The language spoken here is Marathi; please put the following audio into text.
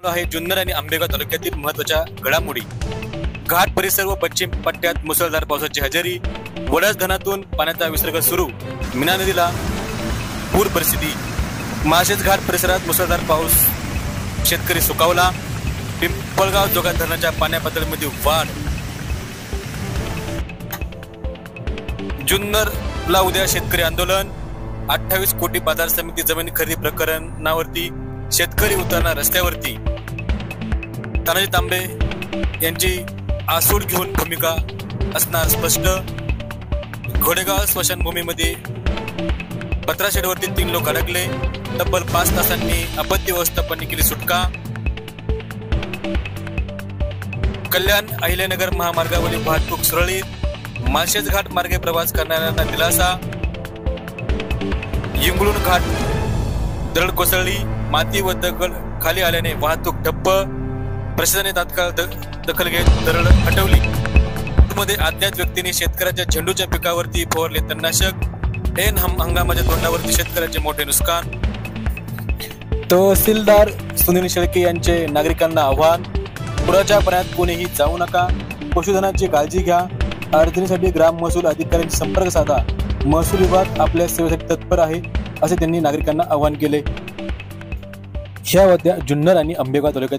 आहे जुन्नर आणि आंबेगाव तालुक्यातील महत्त्वाच्या घडामोडी। घाट परिसर व पश्चिम पट्ट्यात मुसळधार पावसाची हजेरी। वडस धरणातून पाण्याचा विसर्ग सुरू। मीना नदीला पूर परिस्थिती। माळशेज घाट परिसरात मुसळधार पाऊस, शेतकरी सुकावला। पिंपळगाव जोगात धरणाच्या पाण्या पातळीमध्ये वाढ। जुन्नरला उद्या शेतकरी आंदोलन। 28 कोटी बाजार समिती जमीन खरेदी प्रकरणावरती शेतकरी उतरणार रस्त्यावरती। तानाजी तांबे यांची आसूड घेऊन भूमिका असणार स्पष्ट। घोडेगाव स्मशानभूमीमध्ये पत्रा शेडवरती 3 लोक अडकले। तब्बल 5 तासांनी आपत्ती व्यवस्थापनाने केली सुटका। कल्याण अहिल्यानगर महामार्गावरील वाहतूक सुरळीत। माळशेज घाट मार्गे प्रवास करणाऱ्यांना दिलासा। इंगळूण घाट दरड कोसळली। माती व दगड खाली आल्याने वाहतूक ठप्प। प्रशासनाने तात्काळ दखल घेत दरड हटवली। मध्ये अज्ञात व्यक्तीने शेतकऱ्याच्या झेंडूच्या पिकावरती फवारले तणनाशक। ऐन हंगामाच्या तोंडावरती शेतकऱ्याचे मोठे नुकसान। तहसीलदार सुनील शेळके यांचे नागरिकांना आव्हान। पुराच्या पाण्यात कोणीही जाऊ नका। पशुधनाची काळजी घ्या। अडचणीसाठी ग्राम महसूल अधिकाऱ्यांशी संपर्क साधा। महसूल विभाग आपल्या सेवेसाठी तत्पर आहे, असे त्यांनी नागरिकांना आवाहन केले। ह्या होत्या जुन्नर आणि आंबेगाव तालुक्यात